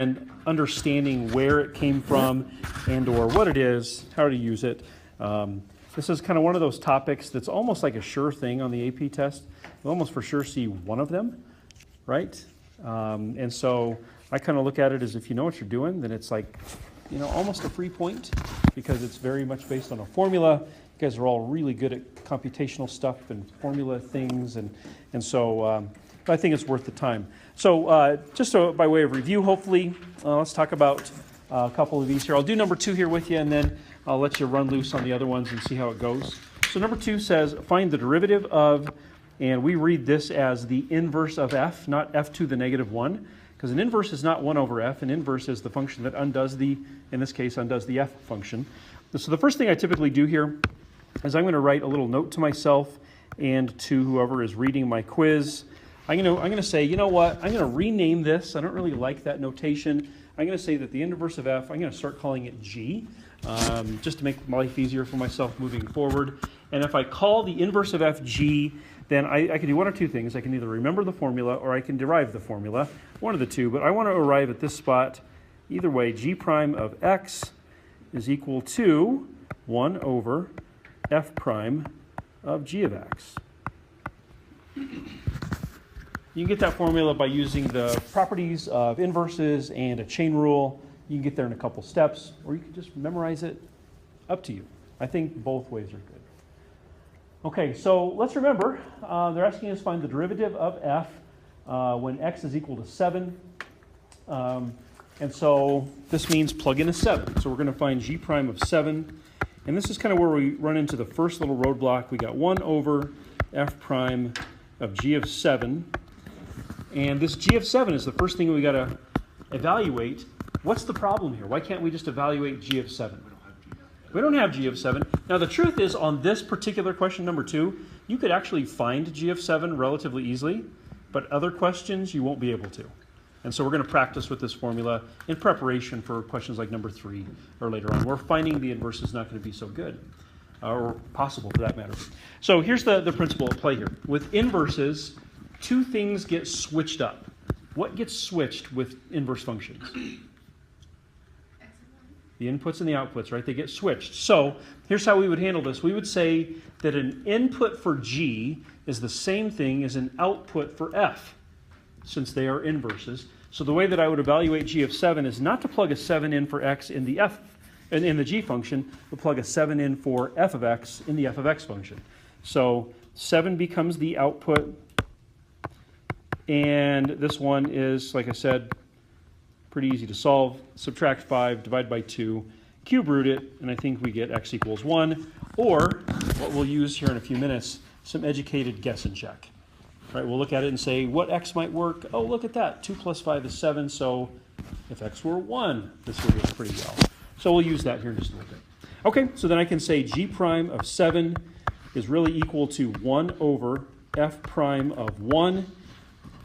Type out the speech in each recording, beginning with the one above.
and understanding where it came from and or what it is, how to use it. This is kind of one of those topics that's almost like a sure thing on the AP test. You'll almost for sure see one of them, right? And so I kind of look at it as if you know what you're doing, then it's like, almost a free point because it's very much based on a formula. You guys are all really good at computational stuff and formula things, and so I think it's worth the time. So just by way of review, hopefully, let's talk about a couple of these here. I'll do number 2 here with you, and then I'll let you run loose on the other ones and see how it goes. So number 2 says, find the derivative of, and we read this as the inverse of f, not f to the negative 1, because an inverse is not 1 over f. An inverse is the function that undoes in this case, undoes the f function. So the first thing I typically do here is I'm going to write a little note to myself and to whoever is reading my quiz. I'm going to say, you know what, I'm going to rename this. I don't really like that notation. I'm going to say that the inverse of f, I'm going to start calling it g, just to make life easier for myself moving forward. And if I call the inverse of f g, then I can do one or two things. I can either remember the formula or I can derive the formula, one of the two. But I want to arrive at this spot. Either way, g prime of x is equal to 1 over f prime of g of x. You can get that formula by using the properties of inverses and a chain rule. You can get there in a couple steps, or you can just memorize it. Up to you. I think both ways are good. Okay, so let's remember, they're asking us to find the derivative of f when x is equal to 7. And so this means plug in a 7. So we're going to find g prime of 7. And this is kind of where we run into the first little roadblock. We got 1 over f prime of g of 7. And this g of 7 is the first thing we got to evaluate. What's the problem here? Why can't we just evaluate g of 7? We don't have g of 7. Now the truth is, on this particular question, number 2, you could actually find g of 7 relatively easily, but other questions you won't be able to. And so we're going to practice with this formula in preparation for questions like number 3 or later on, where finding the inverse is not going to be so good, or possible for that matter. So here's the principle at play here. With inverses, two things get switched up. What gets switched with inverse functions? The inputs and the outputs, right? They get switched. So here's how we would handle this. We would say that an input for g is the same thing as an output for f, since they are inverses. So the way that I would evaluate g of 7 is not to plug a 7 in for x in the in the g function, but plug a 7 in for f of x in the f of x function. So 7 becomes the output, and this one is, like I said, pretty easy to solve. Subtract 5, divide by 2, cube root it, and I think we get x equals 1. Or, what we'll use here in a few minutes, some educated guess and check. Right, we'll look at it and say, what x might work? Oh, look at that. 2 plus 5 is 7, so if x were 1, this would work pretty well. So we'll use that here in just a little bit. Okay, so then I can say g prime of 7 is really equal to 1 over f prime of 1.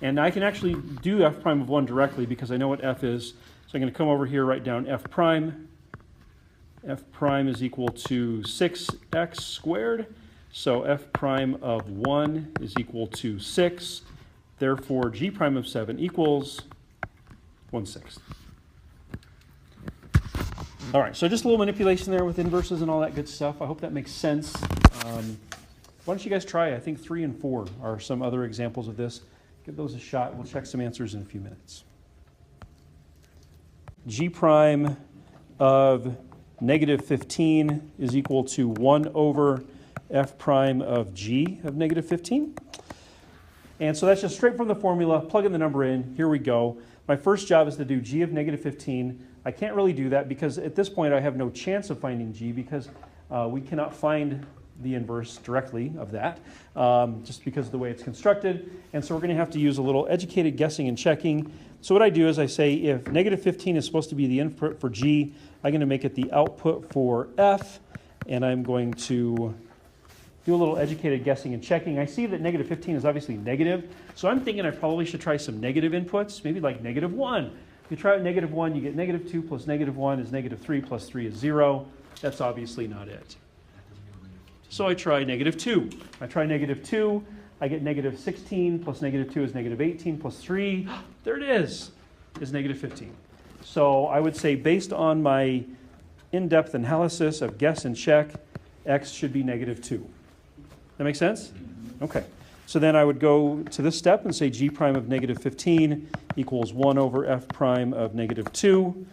And I can actually do f prime of 1 directly because I know what f is. So I'm going to come over here, write down f prime. F prime is equal to 6x squared. So f prime of 1 is equal to 6. Therefore, g prime of 7 equals 1/6. All right, so just a little manipulation there with inverses and all that good stuff. I hope that makes sense. Why don't you guys try? I think 3 and 4 are some other examples of this. Give those a shot. We'll check some answers in a few minutes. G prime of negative 15 is equal to 1 over f prime of g of negative 15. And so that's just straight from the formula. Plug in the number in. Here we go. My first job is to do g of negative 15. I can't really do that because at this point I have no chance of finding g because we cannot find the inverse directly of that, just because of the way it's constructed. And so we're going to have to use a little educated guessing and checking. So what I do is I say if negative 15 is supposed to be the input for g, I'm going to make it the output for f, and I'm going to do a little educated guessing and checking. I see that negative 15 is obviously negative, so I'm thinking I probably should try some negative inputs, maybe like negative 1. If you try out negative 1, you get negative 2 plus negative 1 is negative 3 plus 3 is 0. That's obviously not it. So I try negative 2. I try negative 2. I get negative 16 plus negative 2 is negative 18 plus 3. There it is negative 15. So I would say based on my in-depth analysis of guess and check, x should be negative 2. That make sense? Okay. So then I would go to this step and say g prime of negative 15 equals 1 over f prime of negative 2.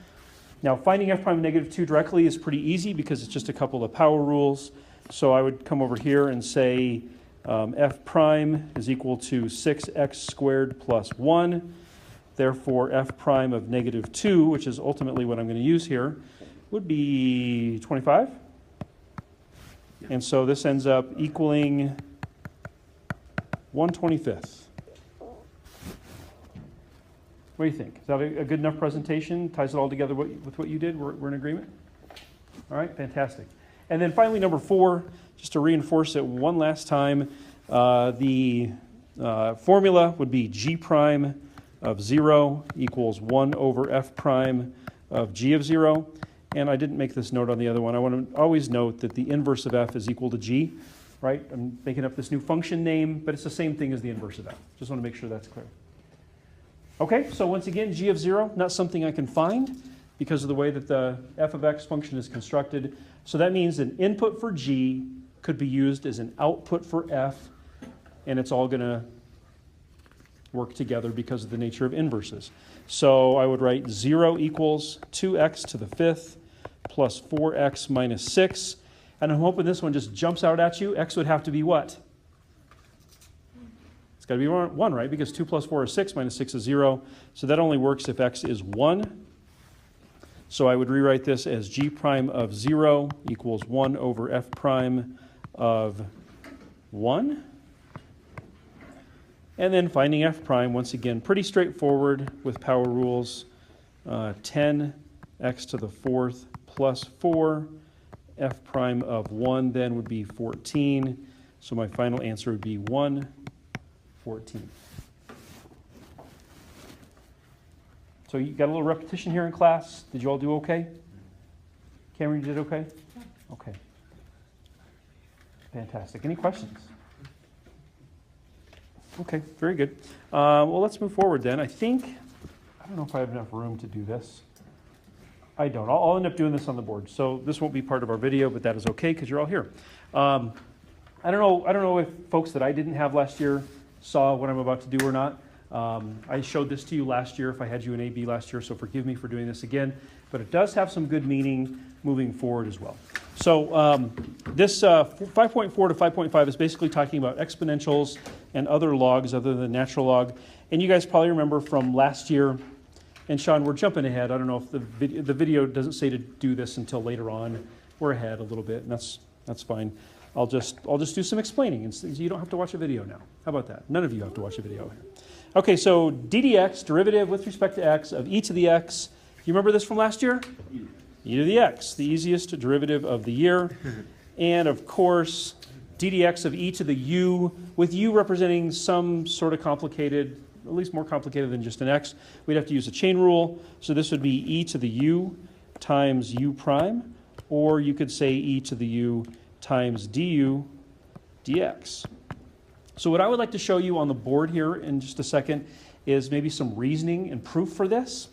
Now finding f prime of negative 2 directly is pretty easy because it's just a couple of power rules. So I would come over here and say f prime is equal to 6x squared plus 1. Therefore, f prime of negative 2, which is ultimately what I'm going to use here, would be 25. And so this ends up equaling 1/25. What do you think? Is that a good enough presentation? Ties it all together with what you did? We're in agreement? All right, fantastic. And then finally, number 4, just to reinforce it one last time, the formula would be g prime of 0 equals 1 over f prime of g of 0. And I didn't make this note on the other one. I want to always note that the inverse of f is equal to g, right? I'm making up this new function name, but it's the same thing as the inverse of f. Just want to make sure that's clear. Okay, so once again, g of 0, not something I can find because of the way that the f of x function is constructed. So that means an input for g could be used as an output for f, and it's all going to work together because of the nature of inverses. So I would write 0 equals 2x to the 5th plus 4x minus 6. And I'm hoping this one just jumps out at you. X would have to be what? It's got to be 1, right? Because 2 plus 4 is 6, minus 6 is 0. So that only works if x is 1. So I would rewrite this as g prime of 0 equals 1 over f prime of 1. And then finding f prime, once again, pretty straightforward with power rules. 10x to the 4th plus 4. F prime of 1 then would be 14. So my final answer would be 1/14. So you got a little repetition here in class. Did you all do okay? Cameron, you did okay? Okay. Fantastic. Any questions? Okay, very good. Well, let's move forward then. I don't know if I have enough room to do this. I don't. I'll end up doing this on the board. So this won't be part of our video, but that is okay because you're all here. I don't know if folks that I didn't have last year saw what I'm about to do or not. I showed this to you last year if I had you in AB last year, so forgive me for doing this again. But it does have some good meaning moving forward as well. So this 5.4 to 5.5 is basically talking about exponentials and other logs other than natural log. And you guys probably remember from last year, and Sean, we're jumping ahead. I don't know if the video doesn't say to do this until later on. We're ahead a little bit, and that's fine. I'll just do some explaining, and so you don't have to watch a video now. How about that? None of you have to watch a video. Okay, so d dx, derivative with respect to x of e to the x. You remember this from last year? E to the x, the easiest derivative of the year. And of course, d dx of e to the u, with u representing some sort of complicated, at least more complicated than just an x. We'd have to use a chain rule. So this would be e to the u times u prime, or you could say e to the u times du dx. So what I would like to show you on the board here in just a second is maybe some reasoning and proof for this.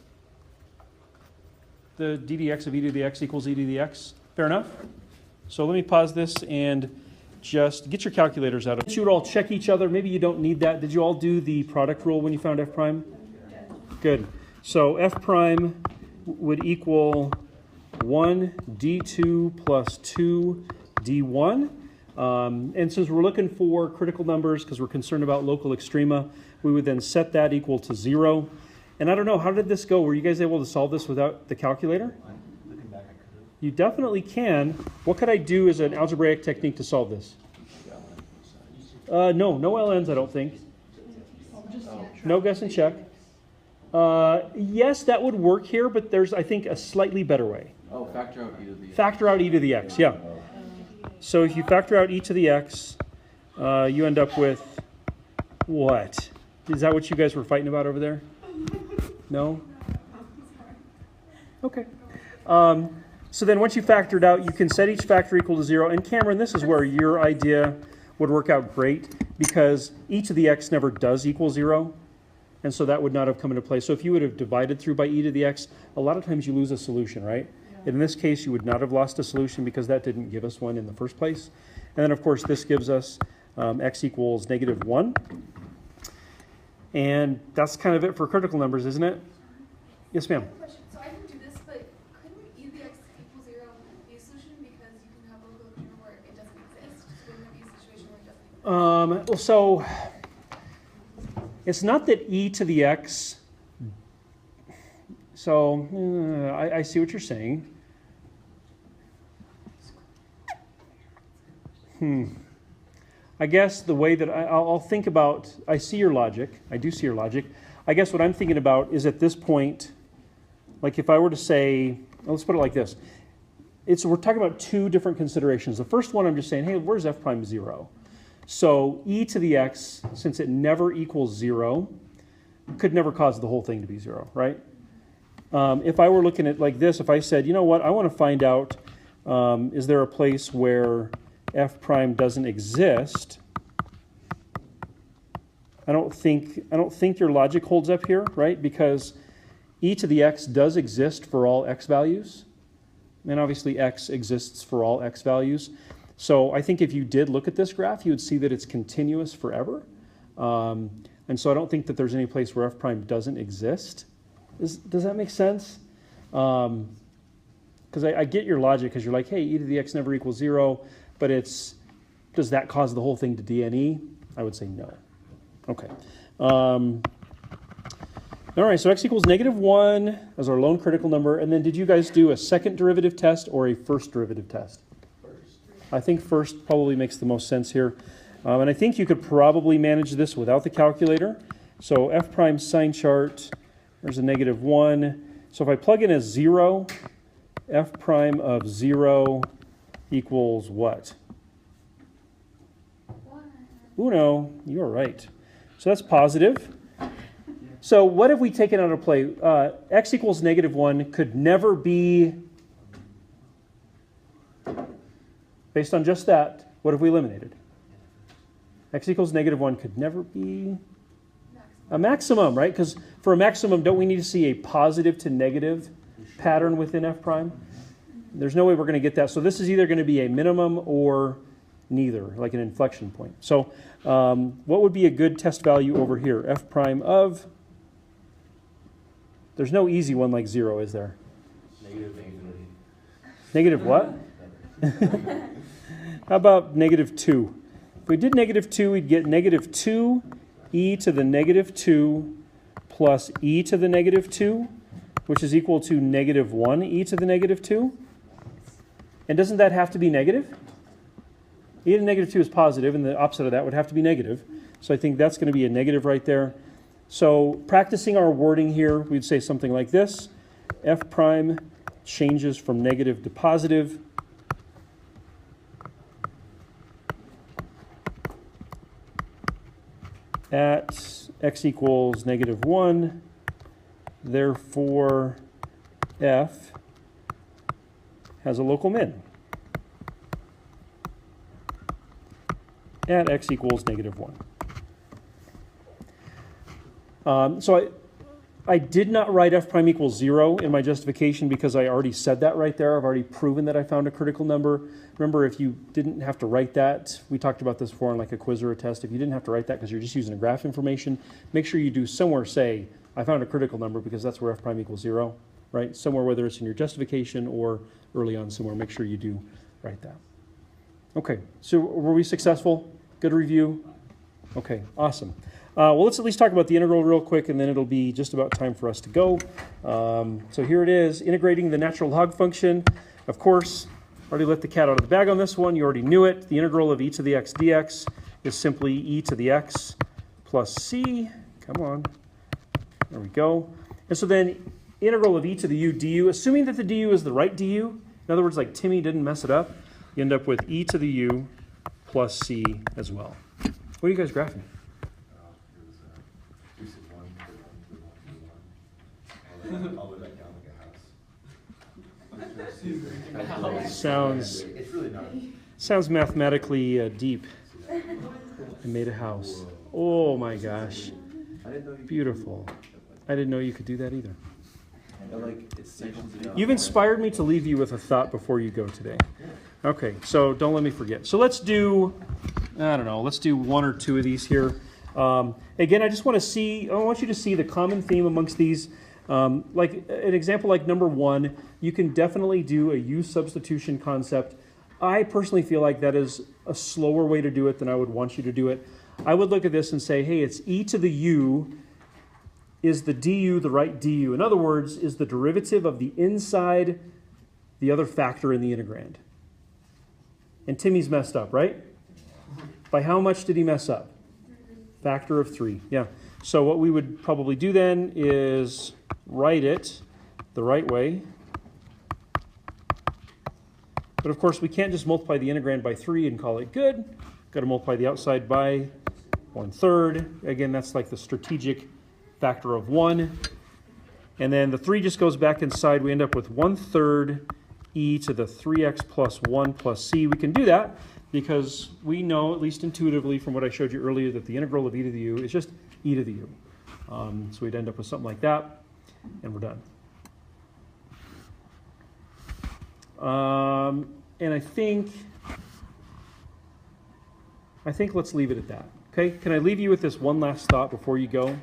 The d dx of e to the x equals e to the x. Fair enough? So let me pause this and just get your calculators out. You would all check each other. Maybe you don't need that. Did you all do the product rule when you found f prime? Good. So f prime would equal 1 d2 plus 2 d1. And since we're looking for critical numbers because we're concerned about local extrema, we would then set that equal to 0. And I don't know, how did this go? Were you guys able to solve this without the calculator? Looking back, I could have. You definitely can. What could I do as an algebraic technique to solve this? No LNs, I don't think. No guess and check. Yes, that would work here, but there's, I think, a slightly better way. Oh, factor out e to the x. Factor out e to the x, yeah. So if you factor out e to the x, you end up with what? Is that what you guys were fighting about over there? No? Okay. So then once you factor it out, you can set each factor equal to 0. And Cameron, this is where your idea would work out great because e to the x never does equal 0. And so that would not have come into play. So if you would have divided through by e to the x, a lot of times you lose a solution, right? In this case, you would not have lost a solution because that didn't give us one in the first place. And then, of course, this gives us x equals -1. And that's kind of it for critical numbers, isn't it? Yes, ma'am. Question. So I can do this, but couldn't e to the x equal 0 be a solution because you can have a local opinion where it doesn't exist? Wouldn't there be a situation where it doesn't exist? Well, so it's not that e to the x. So I see what you're saying. I guess the way that I'll think about, I see your logic. I do see your logic. I guess what I'm thinking about is at this point, like if I were to say, let's put it like this. We're talking about two different considerations. The first one, I'm just saying, hey, where's f prime 0? So e to the x, since it never equals 0, could never cause the whole thing to be 0, right? If I were looking at like this, if I said, you know what, I want to find out, is there a place where f prime doesn't exist? I don't think your logic holds up here, right? Because e to the x does exist for all x values, and obviously x exists for all x values. So I think if you did look at this graph, you would see that it's continuous forever. And so I don't think that there's any place where f prime doesn't exist. Does that make sense? Because I get your logic, because you're like, hey, e to the x never equals 0, but does that cause the whole thing to DNE? I would say no. Okay. All right, so x equals -1 as our lone critical number. And then did you guys do a second derivative test or a first derivative test? First. I think first probably makes the most sense here. And I think you could probably manage this without the calculator. So f prime sign chart, there's a -1. So if I plug in a 0, f prime of 0 equals what? 1. Uno, you're right. So that's positive. So what have we taken out of play? X equals -1 could never be, based on just that, what have we eliminated? X equals -1 could never be a maximum, right? Because for a maximum, don't we need to see a positive to negative pattern within f prime? There's no way we're going to get that. So this is either going to be a minimum or neither, like an inflection point. So what would be a good test value over here? F prime of, there's no easy one like 0, is there? Negative infinity. Negative what? How about -2? If we did -2, we'd get -2 e to the -2 plus e to the -2, which is equal to -1 e to the -2. And doesn't that have to be negative? E to the -2 is positive, and the opposite of that would have to be negative. So I think that's going to be a negative right there. So practicing our wording here, we'd say something like this. F prime changes from negative to positive. At x equals -1, therefore f has a local min at x equals -1. So I did not write f prime equals 0 in my justification because I already said that right there. I've already proven that I found a critical number. Remember, if you didn't have to write that, we talked about this before on like a quiz or a test, if you didn't have to write that because you're just using a graph information, make sure you do somewhere say, I found a critical number, because that's where f prime equals 0, right? Somewhere, whether it's in your justification or early on somewhere, make sure you do write that. Okay, so were we successful? Good review? Okay, awesome. Well, let's at least talk about the integral real quick, and then it'll be just about time for us to go. So here it is, integrating the natural log function. Of course, already let the cat out of the bag on this one. You already knew it. The integral of e to the x dx is simply e to the x plus c. Come on. There we go. And so then integral of e to the u du, assuming that the du is the right du, in other words, like Timmy didn't mess it up, you end up with e to the u plus c as well. What are you guys graphing? It's really not. Sounds mathematically deep. I made a house. Oh my gosh. I didn't know you could Beautiful. do I didn't know you could do that either. that. I like it sections it out. You've inspired me to leave you with a thought before you go today. Okay, so don't let me forget. So let's do, I don't know, let's do one or two of these here. Again, I want you to see the common theme amongst these. Like an example like number 1, you can definitely do a use substitution concept. I personally feel like that is a slower way to do it than I would want you to do it. I would look at this and say, hey, it's e to the u. Is the du the right du? In other words, is the derivative of the inside the other factor in the integrand? And Timmy's messed up, right? By how much did he mess up? Factor of 3, yeah. So what we would probably do then is write it the right way. But of course, we can't just multiply the integrand by 3 and call it good. Got to multiply the outside by 1/3. Again, that's like the strategic factor of 1. And then the 3 just goes back inside. We end up with 1/3 e to the 3x plus 1 plus c. We can do that because we know, at least intuitively from what I showed you earlier, that the integral of e to the u is just e to the u. So we'd end up with something like that, and we're done. And I think let's leave it at that. Okay, can I leave you with this one last thought before you go?